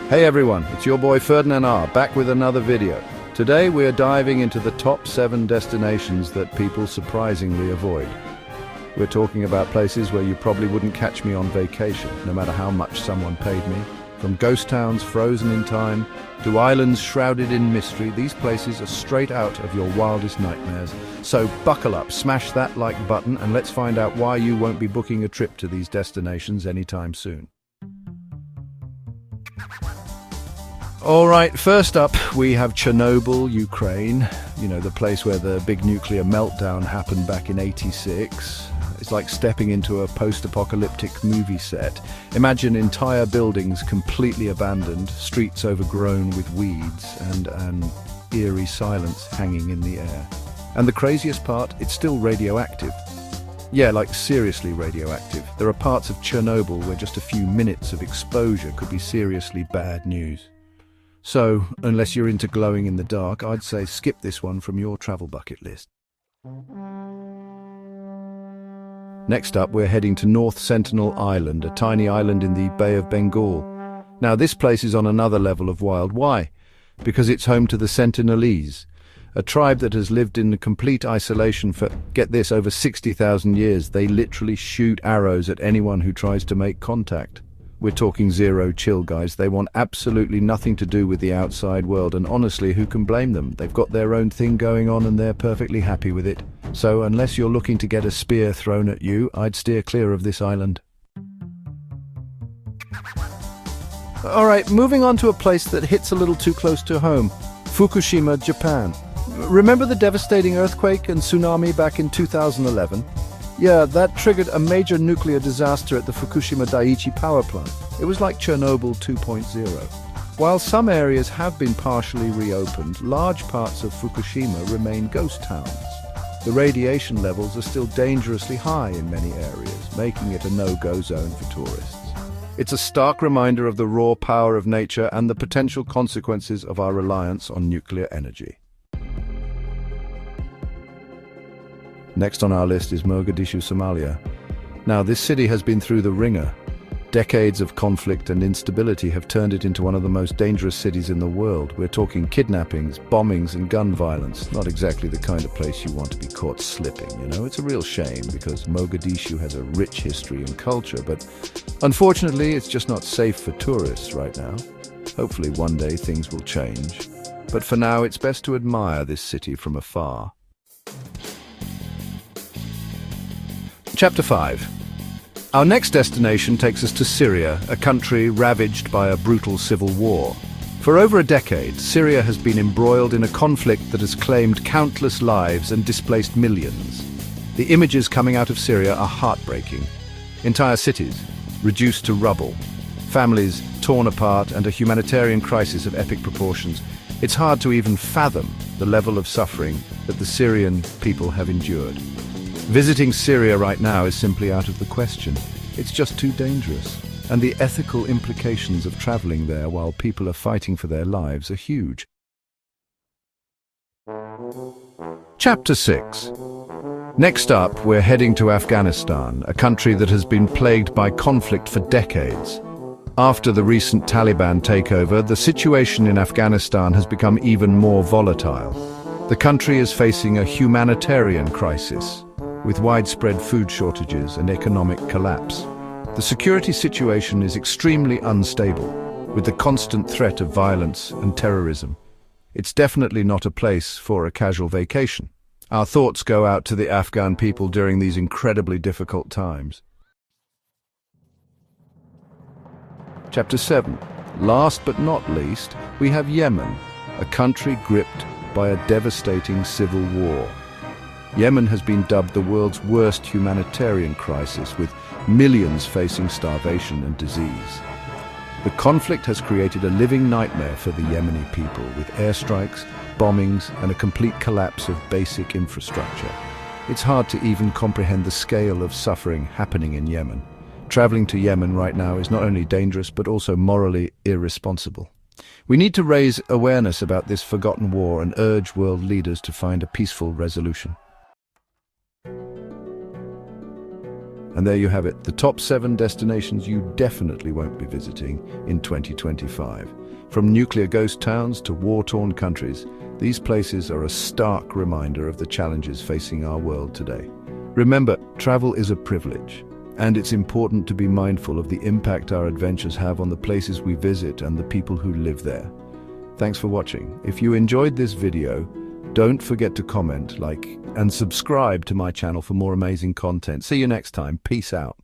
Hey everyone, it's your boy Ferdinand R, back with another video. Today we are diving into the top 7 destinations that people surprisingly avoid. We're talking about places where you probably wouldn't catch me on vacation, no matter how much someone paid me. From ghost towns frozen in time to islands shrouded in mystery, these places are straight out of your wildest nightmares. So buckle up, smash that like button, and let's find out why you won't be booking a trip to these destinations anytime soon. Alright, first up we have Chernobyl, Ukraine. You know, the place where the big nuclear meltdown happened back in '86. It's like stepping into a post-apocalyptic movie set. Imagine entire buildings completely abandoned, streets overgrown with weeds, and an eerie silence hanging in the air. And the craziest part, it's still radioactive. Yeah, like seriously radioactive. There are parts of Chernobyl where just a few minutes of exposure could be seriously bad news. So, unless you're into glowing in the dark, I'd say skip this one from your travel bucket list. Next up, we're heading to North Sentinel Island, a tiny island in the Bay of Bengal. Now, this place is on another level of wild. Why? Because it's home to the Sentinelese, a tribe that has lived in complete isolation for, get this, over 60,000 years. They literally shoot arrows at anyone who tries to make contact. We're talking zero chill, guys. They want absolutely nothing to do with the outside world, and honestly, who can blame them? They've got their own thing going on and they're perfectly happy with it. So unless you're looking to get a spear thrown at you, I'd steer clear of this island. Alright, moving on to a place that hits a little too close to home. Fukushima, Japan. Remember the devastating earthquake and tsunami back in 2011? Yeah, that triggered a major nuclear disaster at the Fukushima Daiichi power plant. It was like Chernobyl 2.0. While some areas have been partially reopened, large parts of Fukushima remain ghost towns. The radiation levels are still dangerously high in many areas, making it a no-go zone for tourists. It's a stark reminder of the raw power of nature and the potential consequences of our reliance on nuclear energy. Next on our list is Mogadishu, Somalia. Now, this city has been through the ringer. Decades of conflict and instability have turned it into one of the most dangerous cities in the world. We're talking kidnappings, bombings, and gun violence. Not exactly the kind of place you want to be caught slipping, you know? It's a real shame because Mogadishu has a rich history and culture, but unfortunately, it's just not safe for tourists right now. Hopefully one day things will change. But for now, it's best to admire this city from afar. Chapter 5. Our next destination takes us to Syria, a country ravaged by a brutal civil war. For over a decade, Syria has been embroiled in a conflict that has claimed countless lives and displaced millions. The images coming out of Syria are heartbreaking. Entire cities reduced to rubble, families torn apart, and a humanitarian crisis of epic proportions. It's hard to even fathom the level of suffering that the Syrian people have endured. Visiting Syria right now is simply out of the question. It's just too dangerous. And the ethical implications of traveling there while people are fighting for their lives are huge. Chapter 6. Next up, we're heading to Afghanistan, a country that has been plagued by conflict for decades. After the recent Taliban takeover, the situation in Afghanistan has become even more volatile. The country is facing a humanitarian crisis, with widespread food shortages and economic collapse. The security situation is extremely unstable, with the constant threat of violence and terrorism. It's definitely not a place for a casual vacation. Our thoughts go out to the Afghan people during these incredibly difficult times. Chapter 7. Last but not least, we have Yemen, a country gripped by a devastating civil war. Yemen has been dubbed the world's worst humanitarian crisis, with millions facing starvation and disease. The conflict has created a living nightmare for the Yemeni people, with airstrikes, bombings, and a complete collapse of basic infrastructure. It's hard to even comprehend the scale of suffering happening in Yemen. Traveling to Yemen right now is not only dangerous, but also morally irresponsible. We need to raise awareness about this forgotten war and urge world leaders to find a peaceful resolution. And there you have it, the top 7 destinations you definitely won't be visiting in 2025. From nuclear ghost towns to war-torn countries, these places are a stark reminder of the challenges facing our world today. Remember, travel is a privilege, and it's important to be mindful of the impact our adventures have on the places we visit and the people who live there. Thanks for watching. If you enjoyed this video, don't forget to comment, like, and subscribe to my channel for more amazing content. See you next time. Peace out.